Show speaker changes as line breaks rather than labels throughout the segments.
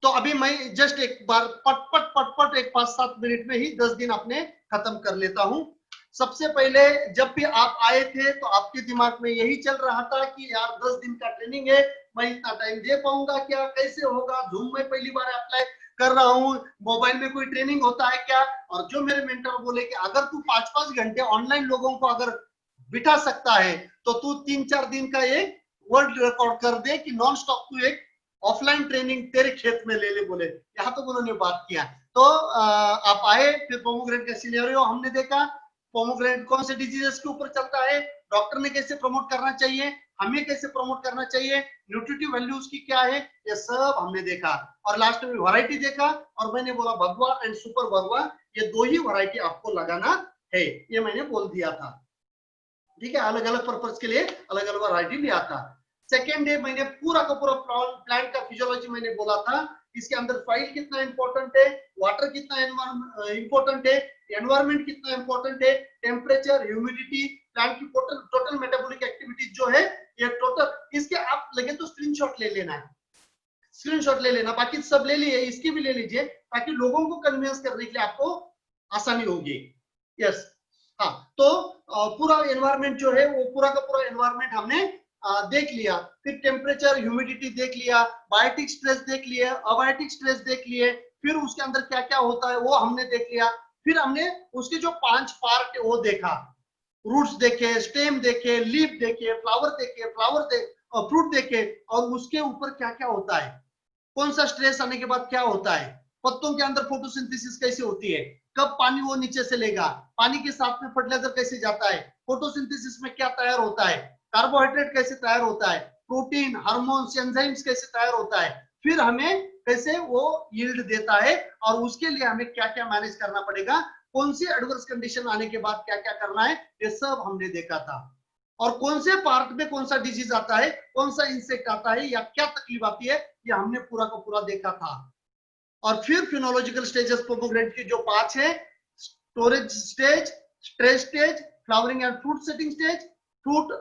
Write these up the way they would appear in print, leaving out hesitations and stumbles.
तो अभी मैं जस्ट एक बार पट एक 5-7 मिनट में ही 10 दिन अपने खत्म कर लेता हूं। सबसे पहले जब भी आप आए थे तो आपके दिमाग में यही चल रहा था कि यार 10 दिन का ट्रेनिंग है, मैं इतना टाइम दे पाऊंगा क्या, कैसे होगा, जूम में पहली बार अप्लाई कर रहा हूँ, मोबाइल में कोई ट्रेनिंग होता है क्या। और जो मेरे मेंटर बोले कि अगर तू 5-5 घंटे ऑनलाइन लोगों को अगर बिठा सकता है तो तू 3-4 दिन का एक वर्ल्ड रिकॉर्ड कर दे कि नॉन स्टॉप तू एक ऑफलाइन ट्रेनिंग तेरे खेत में ले ले बोले। यहाँ तो उन्होंने बात किया। तो आप आए, फिर पोमोग्रेनेट का सिनेरियो हमने देखा, पोमोग्रेनेट कौन से डिजीजेस के ऊपर चलता है, डॉक्टर ने कैसे प्रमोट करना चाहिए, हमें कैसे प्रमोट करना चाहिए, न्यूट्रिटिव वैल्यूज की क्या है, ये सब हमने देखा। और लास्ट में वैरायटी देखा, और मैंने बोला भगवा एंड सुपर भगवा ये दो ही वैरायटी आपको लगाना है, ये मैंने बोल दिया था। ठीक है, अलग अलग पर्पज के लिए अलग अलग वैरायटी लिया था। सेकेंड डे मैंने पूरा का पूरा प्लांट का फिजियोलॉजी मैंने बोला था, इसके अंदर सॉइल कितना इंपॉर्टेंट है, वाटर कितना इंपॉर्टेंट है, एनवायरमेंट कितना इंपॉर्टेंट है, टेम्परेचर, ह्यूमिडिटी, प्लांट की टोटल मेटाबॉलिक एक्टिविटीज जो है ये टोटल, इसके आप लगे तो स्क्रीनशॉट ले लेना है, स्क्रीनशॉट ले लेना, बाकी सब ले लिए, इसकी भी ले लीजिए ताकि लोगों को कन्विंस करने के लिए आपको आसानी होगी। यस, हाँ, तो पूरा एनवायरमेंट जो है वो पूरा का पूरा एनवायरमेंट हमने देख लिया, फिर टेम्परेचर ह्यूमिडिटी देख लिया, बायोटिक स्ट्रेस देख लिया, अबायोटिक स्ट्रेस देख लिए, फिर उसके अंदर क्या क्या होता है वो हमने देख लिया, फिर हमने उसके जो 5 पार्ट है वो देखा, रूट्स देखे, स्टेम देखे, लीफ देखे, फ्लावर देखे, फ्रूट देखे, और उसके ऊपर क्या क्या होता है, कौन सा स्ट्रेस आने के बाद क्या होता है, पत्तों के अंदर फोटोसिंथेसिस कैसे होती है, कब पानी वो नीचे से लेगा, पानी के साथ में फर्टिलाइजर कैसे जाता है, फोटोसिंथेसिस में क्या तैयार होता है, कार्बोहाइड्रेट कैसे तैयार होता है, प्रोटीन, हार्मोन्स, एंजाइम्स कैसे तैयार होता है, फिर हमें कैसे वो यील्ड देता है, और उसके लिए हमें क्या क्या मैनेज करना पड़ेगा, कौन सी एडवर्स कंडीशन आने के बाद क्या क्या करना है, ये सब हमने देखा था। और कौन से पार्ट में कौन सा डिजीज आता है, कौन सा इंसेक्ट आता है, या क्या तकलीफ आती है, ये हमने पूरा का पूरा देखा था। और फिर फिनोलॉजिकल स्टेजेस पोमोग्रेनेट की जो 5 है, storage stage, stress stage, flowering and fruit setting stage, fruit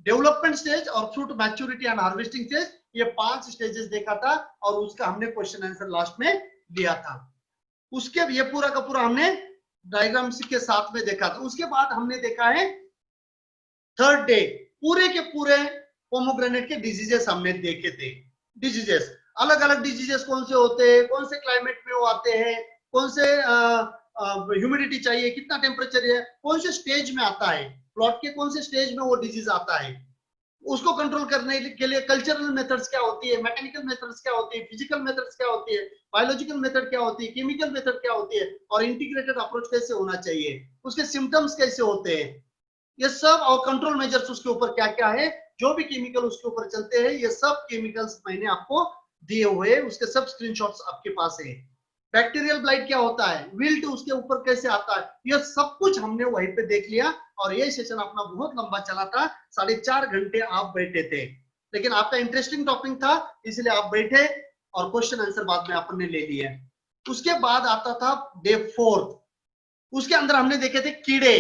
development stage, और fruit maturity and harvesting stage, ये 5 स्टेजेस देखा था, और उसका हमने क्वेश्चन आंसर लास्ट में दिया था। उसके ये पूरा का पूरा हमने डायग्राम के साथ में देखा था। उसके बाद हमने देखा है थर्ड डे, पूरे के पूरे पोमोग्रेनेट के डिजीजेस हमने देखे थे। डिजीजेस, अलग अलग डिजीजेस कौन से होते हैं, कौन से क्लाइमेट में वो आते हैं, कौन से ह्यूमिडिटी चाहिए, कितना टेम्परेचर है, कौन से स्टेज में आता है, प्लॉट के कौन से स्टेज में वो डिजीज आता है, उसको कंट्रोल करने के लिए कल्चरल मेथड्स क्या होती है, मैकेनिकल मेथड्स क्या होती है, फिजिकल मेथड्स क्या होती है, बायोलॉजिकल मेथड क्या होती है, केमिकल मेथड क्या होती है, और इंटीग्रेटेड अप्रोच कैसे होना चाहिए, उसके सिम्टम्स कैसे होते हैं, ये सब, और कंट्रोल मेजर्स उसके ऊपर क्या क्या है, जो भी केमिकल उसके ऊपर चलते हैं, ये सब केमिकल्स मैंने आपको दिए हुए, उसके सब स्क्रीनशॉट्स आपके पास है। बैक्टीरियल ब्लाइट क्या होता है, विल्ट उसके ऊपर कैसे आता है, ये सब कुछ हमने वहीं पे देख लिया। और ये सेशन अपना बहुत लंबा चला था, 4.5 घंटे आप बैठे थे, लेकिन आपका इंटरेस्टिंग टॉपिक था इसलिए आप बैठे, और क्वेश्चन आंसर बाद में आपने ले लिए। उसके बाद आता था डे 4, उसके अंदर हमने देखे थे कीड़े,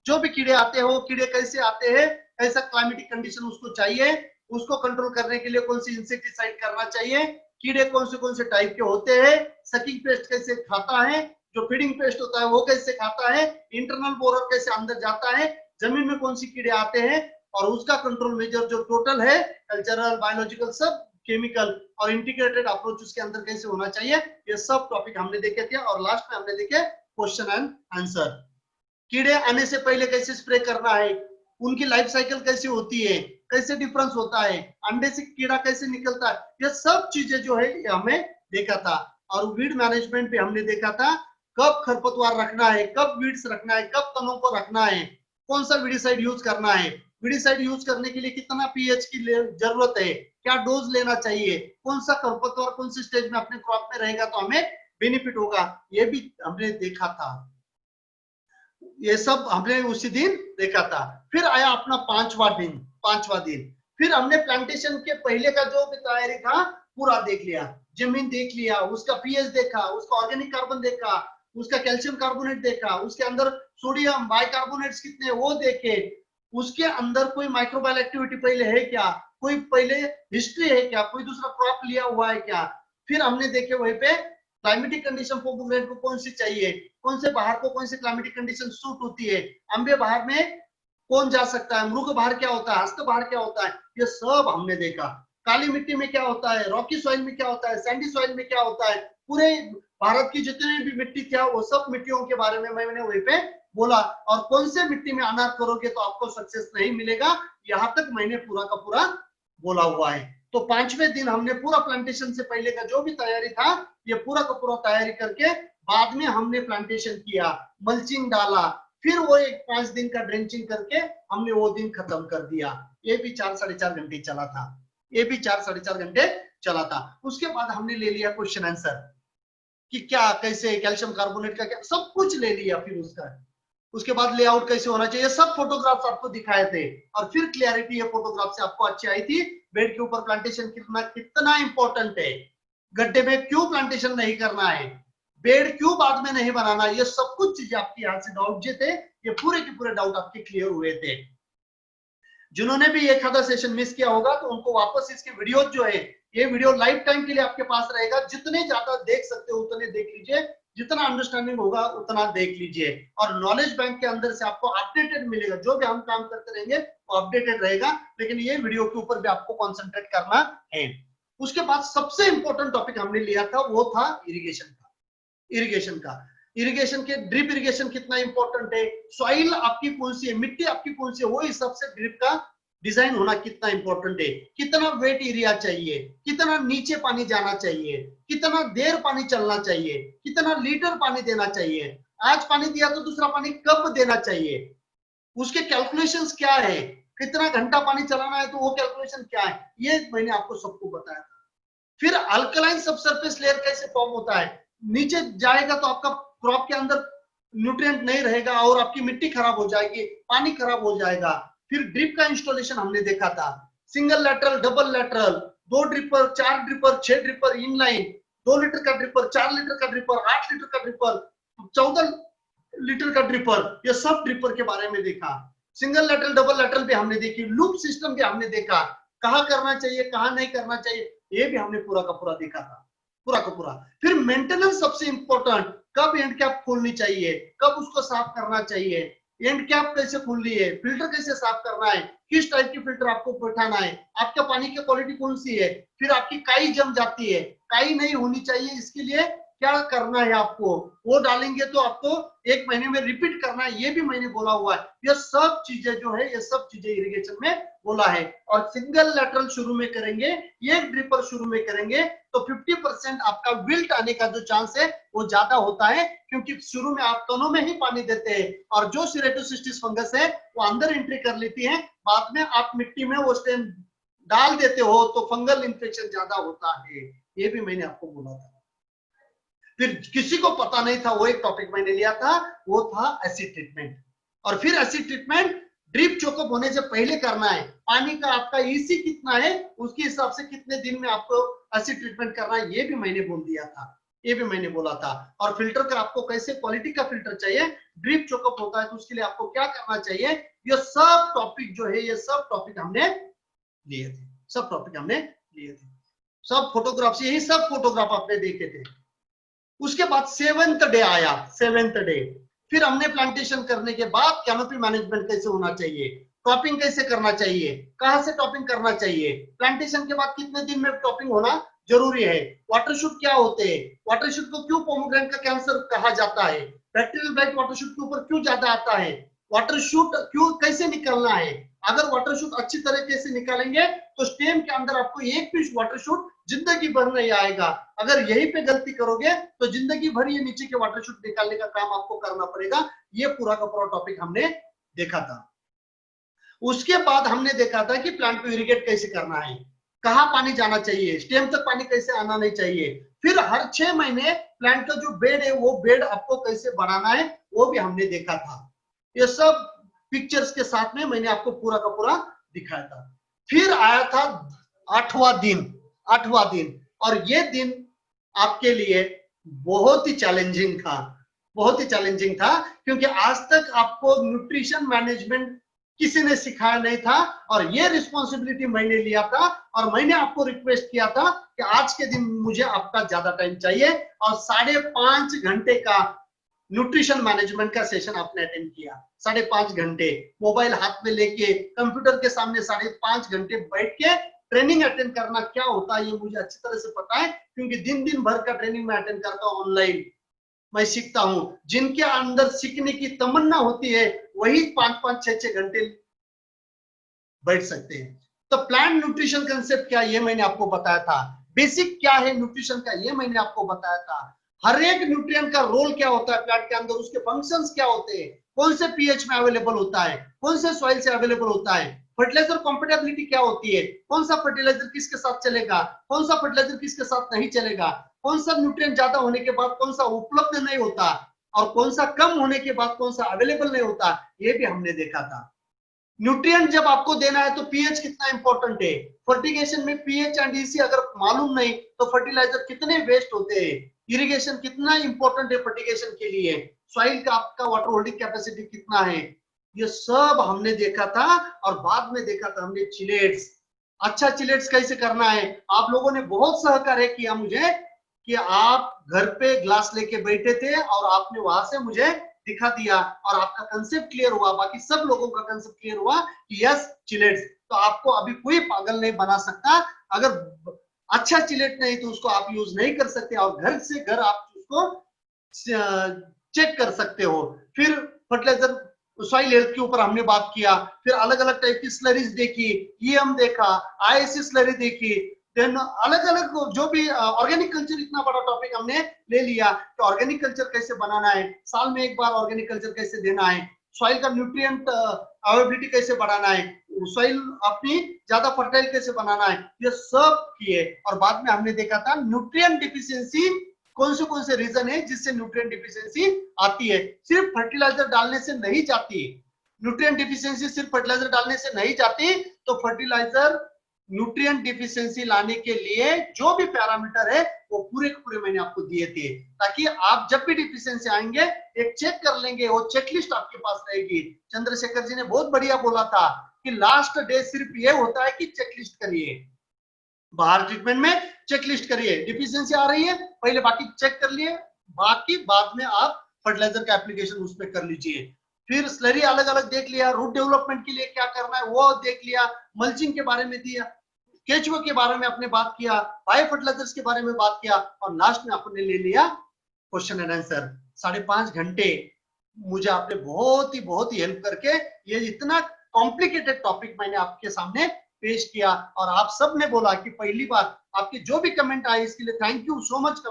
जो भी कीड़े आते हो, कीड़े कैसे आते हैं, कैसा क्लाइमेटिक कंडीशन उसको चाहिए, उसको कंट्रोल करने के लिए कौन सी इंसेक्टिसाइड करना चाहिए, कीड़े कौन से टाइप के होते हैं, सकिंग पेस्ट कैसे खाता है, जो फीडिंग पेस्ट होता है वो कैसे खाता है, इंटरनल बोरर कैसे अंदर जाता है, जमीन में कौन सी कीड़े आते हैं, और उसका कंट्रोल मेजर जो टोटल है, कल्चरल, बायोलॉजिकल, सब केमिकल, और इंटीग्रेटेड अप्रोच उसके अंदर कैसे होना चाहिए, ये सब टॉपिक हमने देखे थे। और लास्ट में हमने देखे क्वेश्चन एंड आंसर, कीड़े आने से पहले कैसे स्प्रे करना है, उनकी लाइफ साइकिल कैसी होती है, कैसे डिफरेंस होता है, अंडे से कीड़ा कैसे निकलता है, ये सब चीजें जो है हमें देखा था। और वीड मैनेजमेंट पे हमने देखा था, कब खरपतवार रखना है, कब वीड्स रखना है, कब तनों को रखना है, कौन सा वीडिसाइड यूज करना है, वीडिसाइड यूज करने के लिए कितना पीएच की जरूरत है, क्या डोज लेना चाहिए, कौन सा खरपतवार कौन सी स्टेज में अपने क्रॉप में रहेगा तो हमें बेनिफिट होगा, ये भी हमने देखा था। ये सब हमने उसी दिन देखा था। फिर आया अपना 5वां दिन, फिर हमने प्लांटेशन के पहले का जो भी तैयारी था पूरा देख लिया, जमीन देख लिया, उसका पीएच देखा, उसका ऑर्गेनिक कार्बन देखा, उसका कैल्शियम कार्बोनेट देखा, उसके अंदर सोडियम बाइकार्बोनेट्स कितने वो देखे, उसके अंदर कोई माइक्रोबायल एक्टिविटी पहले है क्या, कोई पहले हिस्ट्री है क्या, कोई दूसरा क्रॉप लिया हुआ है क्या, फिर हमने देखे वहीं पे क्लाइमेटिक कंडीशन पोमोग्रेनेट को कौन सी चाहिए, कौन से बाहर को कौन सी क्लाइमेटिक कंडीशन सूट होती है, अम्बे बाहर में कौन जा सकता है, मृग बाहर क्या होता है, हस्त बाहर क्या होता है, ये सब हमने देखा। काली मिट्टी में क्या होता है, रॉकी सॉइल में क्या होता है, सैंडी सॉइल में क्या होता है, पूरे भारत की जितनी भी मिट्टी थी वो सब मिट्टियों के बारे में मैंने वहीं पे बोला। और कौन से मिट्टी में अनार करोगे तो आपको सक्सेस नहीं मिलेगा, यहां तक मैंने पूरा का पूरा बोला हुआ है। तो 5वें दिन हमने पूरा प्लांटेशन से पहले का जो भी तैयारी था ये पूरा का पूरा तैयारी करके बाद में हमने प्लांटेशन किया, मल्चिंग डाला, फिर वो एक 5 दिन का ड्रेंचिंग करके हमने वो दिन खत्म कर दिया। ये भी 4-4.5 घंटे चला था, ये भी 4-4.5 घंटे चला था। उसके बाद हमने ले लिया क्वेश्चन आंसर कि क्या कैसे कैल्शियम कार्बोनेट का क्या सब कुछ ले लिया। फिर उसके बाद लेआउट कैसे होना चाहिए सब फोटोग्राफ्स आपको दिखाए थे, और फिर क्लियरिटी ये फोटोग्राफ से आपको अच्छी आई थी। बेड के ऊपर प्लांटेशन कितना इंपॉर्टेंट है, गड्ढे में क्यों प्लांटेशन नहीं करना है, बेड क्यों बाद में नहीं बनाना, ये सब कुछ चीजें आपके यहाँ से डाउट जो थे ये पूरे के पूरे डाउट आपके क्लियर हुए थे। जिन्होंने भी एक आधा सेशन मिस किया होगा तो उनको वापस इसके वीडियो जो है ये वीडियो लाइफ टाइम के लिए आपके पास रहेगा, जितने ज्यादा देख सकते हो उतने देख लीजिए, जितना अंडरस्टैंडिंग होगा उतना देख लीजिए। और नॉलेज बैंक के अंदर से आपको अपडेटेड मिलेगा, जो भी हम काम करते रहेंगे वो अपडेटेड रहेगा, लेकिन ये वीडियो के ऊपर भी आपको कॉन्सेंट्रेट करना है। उसके बाद सबसे इंपॉर्टेंट टॉपिक हमने लिया था वो था इरिगेशन का। इरिगेशन के ड्रिप इरिगेशन कितना इंपॉर्टेंट है, सॉइल आपकी कौन सी है, मिट्टी आपकी कौन सी है, वो हिसाब से ड्रिप का डिजाइन होना कितना इंपॉर्टेंट है, कितना वेट एरिया चाहिए, कितना नीचे पानी जाना चाहिए, कितना देर पानी चलना चाहिए, कितना लीटर पानी देना चाहिए, आज पानी दिया तो दूसरा पानी कब देना चाहिए, उसके कैलकुलेशंस क्या है, कितना घंटा पानी चलाना है तो वो कैलकुलेशन क्या है, ये मैंने आपको सबको बताया था। फिर अल्कलाइन सबसरफेस लेयर कैसे फॉर्म होता है, नीचे जाएगा तो आपका क्रॉप के अंदर न्यूट्रिएंट नहीं रहेगा और आपकी मिट्टी खराब हो जाएगी, पानी खराब हो जाएगा। फिर ड्रिप का इंस्टॉलेशन हमने देखा था, single lateral, double lateral, 2 dripper, 4 dripper, 6 dripper, inline, 2 litre का ड्रिपर, 4 लीटर का ड्रिपर, 8 लीटर का ड्रिपर, 14 लीटर का ड्रिपर, ये सब ड्रिपर के बारे में देखा। सिंगल लैटरल, डबल लैटरल भी हमने देखी, लूप सिस्टम भी हमने देखा, कहाँ करना चाहिए कहाँ नहीं करना चाहिए, ये भी हमने पूरा का पूरा देखा था, पूरा का पूरा। फिर मेंटेनेंस सबसे इंपॉर्टेंट, कब एंड कैप खोलनी चाहिए, कब उसको साफ करना चाहिए, एंड कैप कैसे खोलनी है, फिल्टर कैसे साफ करना है, किस टाइप की फिल्टर आपको बैठाना है, आपके पानी की क्वालिटी कौन सी है, फिर आपकी काई जम जाती है, काई नहीं होनी चाहिए, इसके लिए क्या करना है आपको, वो डालेंगे तो आपको 1 महीने में रिपीट करना है, ये भी मैंने बोला हुआ है। ये सब चीजें जो है ये सब चीजें इरिगेशन में बोला है। और सिंगल लैटरल शुरू में करेंगे, एक ड्रिपर शुरू में करेंगे तो 50% आपका विल्ट आने का जो चांस है वो ज्यादा होता है, क्योंकि शुरू में आप तनों में ही पानी देते हैं और जो सिरेटोसिस्टिस फंगस है वो अंदर एंट्री कर लेती है, बाद में आप मिट्टी में वो स्टेम डाल देते हो तो फंगल इन्फेक्शन ज्यादा होता है, ये भी मैंने आपको बोला था। फिर किसी को पता नहीं था वो एक टॉपिक मैंने लिया था, वो था एसिड ट्रीटमेंट। और फिर एसिड ट्रीटमेंट ड्रिप चोकअप होने से पहले करना है, पानी का आपका ईसी कितना है उसके हिसाब से कितने दिन में आपको एसिड ट्रीटमेंट करना है, ये भी मैंने बोल दिया था, ये भी मैंने बोला था। और फिल्टर का आपको कैसे क्वालिटी का फिल्टर चाहिए, ड्रिप चोकअप होता है तो उसके लिए आपको क्या करना चाहिए, ये सब टॉपिक जो है ये सब टॉपिक हमने लिए थे, सब टॉपिक हमने लिए थे, सब फोटोग्राफ्स, यही सब फोटोग्राफ आपने देखे थे। उसके बाद 7th डे आया, 7th डे फिर हमने प्लांटेशन करने के बाद कैनोपी मैनेजमेंट कैसे होना चाहिए, टॉपिंग कैसे करना चाहिए, कहां से टॉपिंग करना चाहिए, प्लांटेशन के बाद कितने दिन में टॉपिंग होना जरूरी है, वाटर शूट क्या होते हैं, वाटर शूट को क्यों पोमोग्रेनेट का कैंसर कहा जाता है, बैक्टीरियल ब्लाइट वाटर शूट के ऊपर क्यों ज्यादा आता है, वाटर शूट क्यों कैसे निकलना है, अगर वाटर शूट अच्छी तरीके से निकालेंगे तो स्टेम के अंदर आपको एक पीस वाटर शूट जिंदगी भर नहीं आएगा, अगर यहीं पे गलती करोगे तो जिंदगी भर ये नीचे के वाटर शूट निकालने का काम आपको करना पड़ेगा। ये पूरा का पूरा टॉपिक हमने देखा था। उसके बाद हमने देखा था कि प्लांट को इरिगेट कैसे करना है, कहाँ पानी जाना चाहिए, स्टेम तक पानी कैसे आना नहीं चाहिए, फिर हर 6 महीने प्लांट का जो बेड है वो बेड आपको कैसे बढ़ाना है वो भी हमने देखा था। ये सब पिक्चर्स के साथ में मैंने आपको पूरा का पूरा दिखाया था। फिर आया था 8वां दिन, और ये दिन आपके लिए बहुत ही चैलेंजिंग था, बहुत ही चैलेंजिंग था, क्योंकि आज तक आपको न्यूट्रिशन मैनेजमेंट किसी ने सिखाया नहीं था, और ये रिस्पॉन्सिबिलिटी मैंने लिया था, और मैंने आपको रिक्वेस्ट किया था कि आज के दिन मुझे आपका ज्यादा टाइम चाहिए, और 5.5 घंटे का न्यूट्रिशन मैनेजमेंट का सेशन आपने अटेंड किया। 5.5 घंटे मोबाइल हाथ में लेके कंप्यूटर के सामने 5.5 घंटे बैठ के ट्रेनिंग अटेंड करना क्या होता है ये मुझे अच्छी तरह से पता है, क्योंकि दिन दिन भर का ट्रेनिंग मैं अटेंड करता हूँ ऑनलाइन। मैं सीखता हूं, जिनके अंदर सीखने की तमन्ना होती है वही 5-5, 6-6 घंटे बैठ सकते हैं। तो प्लांट न्यूट्रिशन कंसेप्ट क्या, ये मैंने आपको बताया था। बेसिक क्या है न्यूट्रिशन का, ये मैंने आपको बताया था। हर एक न्यूट्रिएंट का रोल क्या होता है प्लांट के अंदर, उसके फंक्शंस क्या होते हैं, कौन से पीएच में अवेलेबल होता है, कौन से सॉइल से अवेलेबल होता है, फर्टिलाइजर कंपेटेबिलिटी क्या होती है, कौन सा फर्टिलाइजर किसके साथ चलेगा, कौन सा फर्टिलाइजर किसके साथ नहीं चलेगा, कौन सा न्यूट्रिएंट ज्यादा होने के बाद कौन सा उपलब्ध नहीं होता, और कौन सा कम होने के बाद कौन सा अवेलेबल नहीं होता, ये भी हमने देखा था। न्यूट्रिएंट जब आपको देना है तो पीएच कितना इंपॉर्टेंट है। फर्टिगेशन में पीएच एंड ईसी अगर मालूम नहीं तो फर्टिलाइजर कितने वेस्ट होते हैं। इरिगेशन कितना इंपॉर्टेंट है फर्टिगेशन के लिए। सॉइल का आपका वाटर होल्डिंग कैपेसिटी कितना है, ये सब हमने देखा था। और बाद में देखा था हमने चिलेट्स। अच्छा चिलेट्स कैसे करना है, आप लोगों ने बहुत सहकार्य किया मुझे कि आप घर पे ग्लास लेके बैठे थे और आपने वहां से मुझे दिखा दिया, और आपका कंसेप्ट क्लियर हुआ, बाकी सब लोगों का कंसेप्ट क्लियर हुआ कि यस चिलेट्स। तो आपको अभी कोई पागल नहीं बना सकता। अगर अच्छा चिलेट नहीं तो उसको आप यूज नहीं कर सकते, और घर से घर आप उसको चेक कर सकते हो। फिर फर्टिलाइजर सॉइल हेल्थ के ऊपर हमने बात किया, फिर अलग अलग टाइप की स्लरीज देखी, ईएम देखा, आईएससी स्लरी देखी, देन अलग अलग जो भी ऑर्गेनिक कल्चर, इतना बड़ा टॉपिक हमने ले लिया कि ऑर्गेनिक कल्चर कैसे बनाना है, साल में एक बार ऑर्गेनिक कल्चर कैसे देना है, सॉइल का न्यूट्रिएंट अवेलेबिलिटी कैसे बढ़ाना है, सॉइल अपनी ज्यादा फर्टाइल कैसे बनाना है, ये सब किए। और बाद में हमने देखा था न्यूट्रिएंट डिफिशियंसी कौन से रीजन है जिससे न्यूट्रिएंट डिफिशियंसी आती है। सिर्फ फर्टिलाइजर डालने से नहीं जाती, न्यूट्रिएंट डिफिशियंसी सिर्फ फर्टिलाइजर डालने से नहीं जाती। तो फर्टिलाइजर न्यूट्रिएंट डिफिशियंसी लाने के लिए जो भी पैरामीटर है वो पूरे के पूरे मैंने आपको दिए थे, ताकि आप जब भी डिफिशियंसी आएंगे एक चेक कर लेंगे, वो चेकलिस्ट आपके पास रहेगी। चंद्रशेखर जी ने बहुत बढ़िया बोला था कि लास्ट डे सिर्फ ये होता है कि चेकलिस्ट करिए, बाहर ट्रीटमेंट में चेकलिस्ट करिए, डिफिशियंसी आ रही है पहले बाकी चेक कर लिए, बाकी बाद में आप फर्टिलाइजर का एप्लीकेशन उसमें कर लीजिए। फिर स्लरी अलग अलग देख लिया, रूट डेवलपमेंट के लिए क्या करना है वो देख लिया, मल्चिंग के बारे में दिया, केचुआ के बारे में आपने बात किया, बायो फर्टिलाइजर्स के बारे में बात किया, और लास्ट में आपने ले लिया क्वेश्चन एंड आंसर। 5.5 घंटे मुझे आपने बहुत ही हेल्प करके ये इतना कॉम्प्लिकेटेड टॉपिक मैंने आपके सामने पेश किया, और आप सब ने बोला कि पहली बार आपके जो भी कमेंट आए इसके लिए थैंक यू सो मच।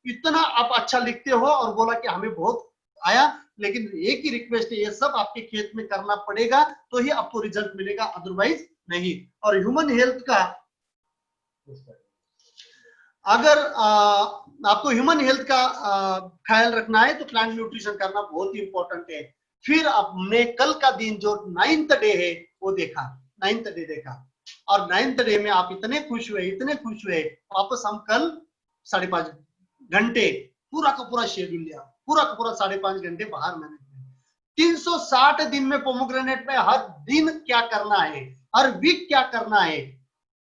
इतना आप अच्छा लिखते हो, और बोला कि हमें बहुत आया, लेकिन एक ही रिक्वेस्ट है, ये सब आपके खेत में करना पड़ेगा तो ही आपको रिजल्ट मिलेगा, अदरवाइज नहीं। और ह्यूमन हेल्थ का अगर आपको ह्यूमन हेल्थ का ख्याल रखना है तो प्लांट न्यूट्रिशन करना बहुत ही इंपॉर्टेंट है। फिर हमने कल का दिन जो 9th डे है वो देखा, 9th डे देखा, और 9th डे में आप इतने खुश हुए, वापस हम कल 5.5 घंटे पूरा का पूरा शेड्यूल लिया, पूरा का पूरा 5.5 घंटे बाहर मैनेजमेंट। 360 दिन में पोमोग्रेनेट में हर दिन क्या करना है, हर वीक क्या करना है,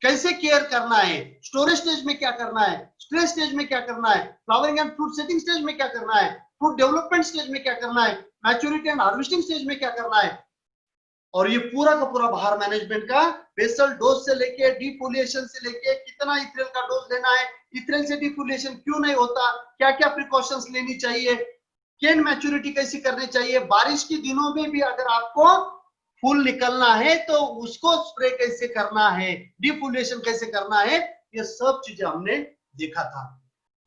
कैसे केयर करना है, स्टोरेज स्टेज में क्या करना है, स्ट्रेस स्टेज में क्या करना है, flowering and fruit setting stage में क्या करना है, फ्रूट डेवलपमेंट स्टेज में क्या करना है, मैच्योरिटी एंड हार्वेस्टिंग स्टेज में क्या करना है। और ये पूरा का पूरा बाहर मैनेजमेंट का बेसल डोज से लेके डिफोलिएशन से लेके कितना इथ्रेल का डोज लेना है, इथ्रेल से डिफोलिएशन क्यों नहीं होता, क्या क्या प्रिकॉशंस लेनी चाहिए, केन मैच्योरिटी कैसी करनी चाहिए, बारिश के दिनों में भी अगर आपको फूल निकलना है तो उसको स्प्रे कैसे करना है, डिफोलिएशन कैसे करना है, ये सब चीजें हमने देखा था।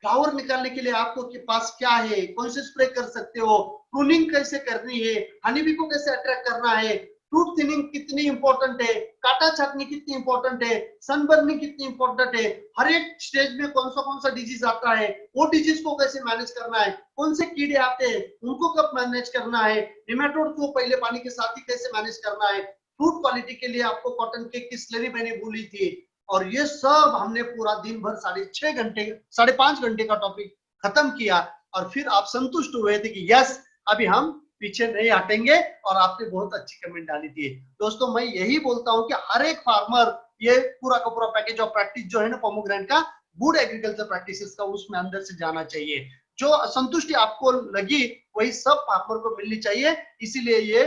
फ्लावर निकालने के लिए आपको के पास क्या है, कौन से स्प्रे कर सकते हो, प्रूनिंग कैसे करनी है, हनी बी को कैसे अट्रैक्ट करना है, फ्रूट थिनिंग कितनी इंपॉर्टेंट है, कांटा छाटनी कितनी इंपॉर्टेंट है, सनबर्निंग कितनी इंपॉर्टेंट है, हर एक स्टेज में कौन सा डिजीज आता है, वो डिजीज को कैसे मैनेज करना है, कौन से कीड़े आते हैं उनको कब मैनेज करना है, निमेटोड को पहले पानी के साथ ही कैसे मैनेज करना है, फ्रूट क्वालिटी के लिए आपको कॉटन केक की स्लरी मैंने बोली थी। और ये सब हमने पूरा दिन भर 5.5 घंटे का टॉपिक खत्म किया, और फिर आप संतुष्ट हुए थे कि यस अभी हम पीछे नहीं हटेंगे और आपने बहुत अच्छी कमेंट डाली थी। दोस्तों मैं यही बोलता हूं कि हर एक फार्मर ये पूरा का पूरा पैकेज ऑफ प्रैक्टिस जो है ना पोमोग्रेनेट का, गुड एग्रीकल्चर प्रैक्टिसेस का, उसमें अंदर से जाना चाहिए। जो संतुष्टि आपको लगी वही सब फार्मर को मिलनी चाहिए। इसीलिए ये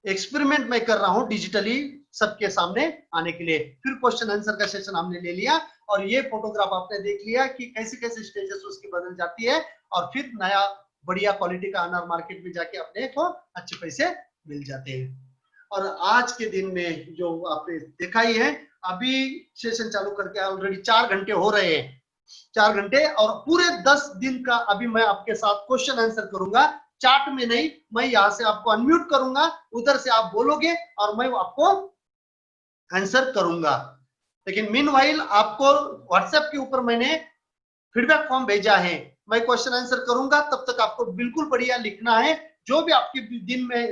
एक्सपेरिमेंट मैं कर रहा हूं डिजिटली सबके सामने आने के लिए। फिर क्वेश्चन आंसर का सेशन हमने ले लिया और ये फोटोग्राफ आपने देख लिया कि कैसे कैसे स्टेजेस उसकी बदल जाती है और फिर नया बढ़िया क्वालिटी का अनार मार्केट में जाके अपने को अच्छे पैसे मिल जाते हैं। और आज के दिन में जो आपने देखा ही है, अभी सेशन चालू करके ऑलरेडी 4 घंटे हो रहे हैं, 4 घंटे, और पूरे 10 दिन का अभी मैं आपके साथ क्वेश्चन आंसर करूंगा, चैट में नहीं, मैं यहां से आपको अनम्यूट करूंगा, उधर से आप बोलोगे और मैं आपको आंसर करूंगा। लेकिन मीनवाइल आपको व्हाट्सएप के ऊपर मैंने फीडबैक फॉर्म भेजा है, मैं क्वेश्चन आंसर करूंगा, तब तक आपको बिल्कुल बढ़िया लिखना है, जो भी आपके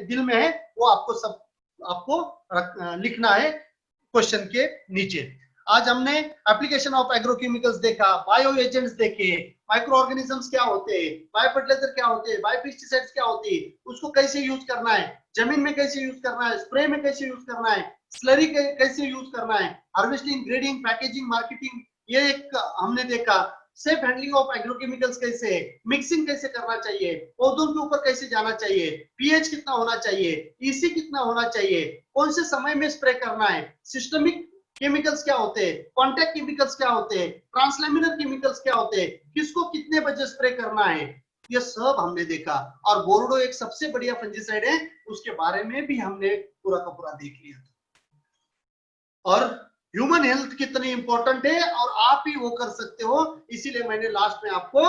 दिल में है वो आपको सब लिखना है क्वेश्चन के नीचे। आज हमने एप्लीकेशन ऑफ एग्रोकेमिकल्स देखा, बायो एजेंट्स देखे, माइक्रो ऑर्गेनिजम्स क्या होते हैं, बायो फर्टिलाइजर क्या होते हैं, बायो पेस्टिसाइड्स क्या होती है, उसको कैसे यूज करना है, जमीन में कैसे यूज करना है, स्प्रे में कैसे यूज करना है, स्लरी कैसे यूज करना है, हार्वेस्टिंग, ग्रेडिंग, पैकेजिंग, मार्केटिंग, ये एक हमने देखा। सेफ हैंडलिंग ऑफ एग्रोकेमिकल्स कैसे है, मिक्सिंग कैसे करना चाहिए, पौधों के ऊपर कैसे जाना चाहिए, पीएच कितना होना चाहिए, ईसी कितना होना चाहिए, कौन से समय में स्प्रे करना है, सिस्टमिक केमिकल्स क्या होते हैं, कॉन्टैक्ट केमिकल्स क्या होते हैं, ट्रांसलैमिनर केमिकल्स क्या होते हैं, किसको कितने बजे स्प्रे करना है, ये सब हमने देखा। और बोरोडो एक सबसे बढ़िया फंजीसाइड है, उसके बारे में भी हमने पूरा का पूरा देख लिया। और ह्यूमन हेल्थ कितनी इंपॉर्टेंट है और आप ही वो कर सकते हो, इसीलिए मैंने लास्ट में आपको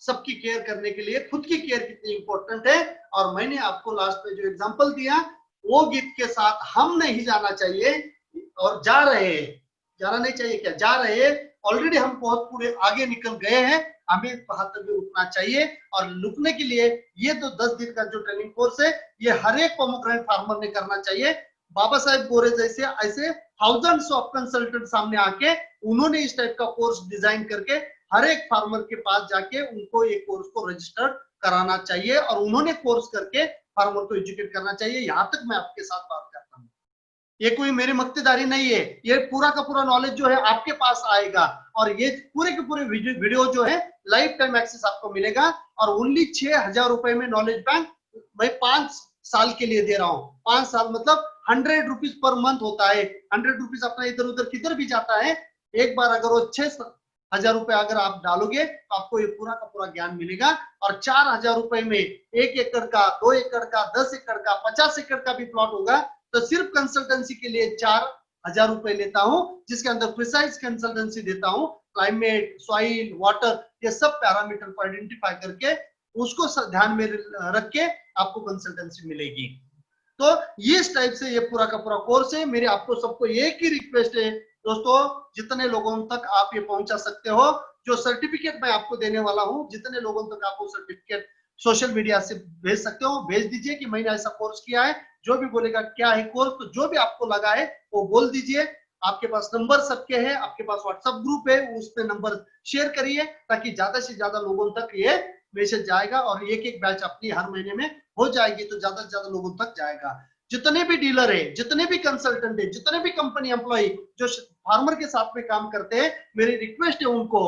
सबकी केयर करने के लिए खुद की केयर कितनी इंपॉर्टेंट है, और मैंने आपको लास्ट में जो एग्जांपल दिया वो गीत के साथ हम नहीं जाना चाहिए और जा रहे हैं, जाना नहीं चाहिए क्या, जा रहे हैं, ऑलरेडी हम बहुत पूरे आगे निकल गए हैं, हमें भी उठना चाहिए। और रुकने के लिए ये तो 10 दिन का जो ट्रेनिंग कोर्स है ये हर एक पोमोग्रेनेट फार्मर ने करना चाहिए। बाबा साहेब गोरे जैसे ऐसे थाउजेंड्स ऑफ कंसल्टेंट सामने आके उन्होंने इस टाइप का कोर्स डिजाइन करके हर एक फार्मर के पास जाके उनको ये कोर्स को रजिस्टर कराना चाहिए और उन्होंने कोर्स करके फार्मर को एजुकेट करना चाहिए। यहां तक मैं आपके साथ बात करता हूं, ये कोई मेरी मक्तेदारी नहीं है, ये पूरा का पूरा नॉलेज जो है आपके पास आएगा और ये पूरे के पूरे वीडियो जो है लाइफ टाइम एक्सेस आपको मिलेगा। और ओनली 6,000 रुपए में नॉलेज बैंक मैं 5 साल के लिए दे रहा हूं। 5 साल मतलब 100 रुपीज पर मंथ होता है, 100 रुपीज अपना इधर उधर किधर भी जाता है, एक बार अगर वो 6,000 रुपए अगर आप डालोगे तो आपको ये पूरा का पूरा ज्ञान मिलेगा। और 4,000 रुपए में 1 एकड़ का, 2 एकड़ का, 10 एकड़ का, 50 एकड़ का भी प्लॉट होगा तो सिर्फ कंसल्टेंसी के लिए 4,000 रुपए लेता हूं, जिसके अंदर प्रिसाइज कंसल्टेंसी देता हूं, क्लाइमेट, सॉइल, वाटर, ये सब पैरामीटर को आइडेंटिफाई करके उसको ध्यान में रख के आपको कंसल्टेंसी मिलेगी। तो इस टाइप से ये पूरा का पूरा कोर्स है। मेरी आपको सबको एक ही रिक्वेस्ट है दोस्तों, जितने लोगों तक आप ये पहुंचा सकते हो, जो सर्टिफिकेट मैं आपको देने वाला हूं, जितने लोगों तक आप वो सर्टिफिकेट सोशल मीडिया से भेज सकते हो, भेज दीजिए कि मैंने ऐसा कोर्स किया है। जो भी बोलेगा क्या है कोर्स, तो जो भी आपको लगा है वो बोल दीजिए। आपके पास नंबर सबके हैं, आपके पास व्हाट्सएप ग्रुप है, उस पे नंबर शेयर करिए ताकि ज्यादा से ज्यादा लोगों तक ये मैसेज जाएगा और एक एक बैच अपनी हर महीने में हो जाएगी तो ज्यादा से ज्यादा लोगों तक जाएगा। जितने भी डीलर है, जितने भी कंसल्टेंट है, जितने भी कंपनी एम्प्लॉय जो फार्मर के साथ में काम करते हैं, मेरी रिक्वेस्ट है उनको,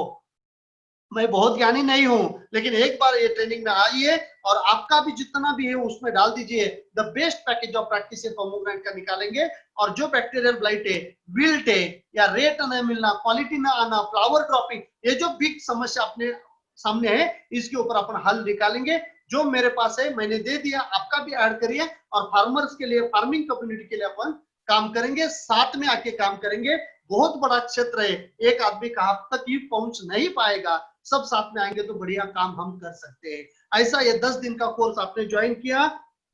मैं बहुत ज्ञानी नहीं हूं लेकिन एक बार ये ट्रेनिंग में आइए और आपका भी जितना भी है उसमें डाल दीजिए। The best package of practice pomegranate का निकालेंगे और जो बैक्टीरियल ब्लाइट है, विल्ट है या रेट न मिलना, क्वालिटी ना आना, फ्लावर ड्रॉपिंग, ये जो बिग समस्या अपने सामने है इसके ऊपर अपन हल निकालेंगे। जो मेरे पास है मैंने दे दिया, आपका भी ऐड करिए और फार्मर्स के लिए, फार्मिंग कम्युनिटी के लिए अपन काम करेंगे, साथ में आके काम करेंगे। बहुत बड़ा क्षेत्र है, एक आदमी कहां तक ही पहुंच नहीं पाएगा, सब साथ में आएंगे तो बढ़िया काम हम कर सकते हैं। ऐसा ये 10 दिन का कोर्स आपने ज्वाइन किया,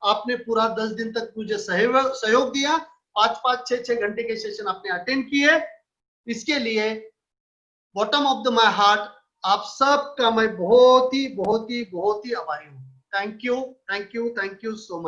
आपने पूरा 10 दिन तक मुझे सहयोग दिया, 5-5, 6-6 घंटे के सेशन आपने अटेंड किए, इसके लिए bottom of the my heart आप सबका मैं बहुत ही आभारी हूँ। Thank you, thank you, thank you so much.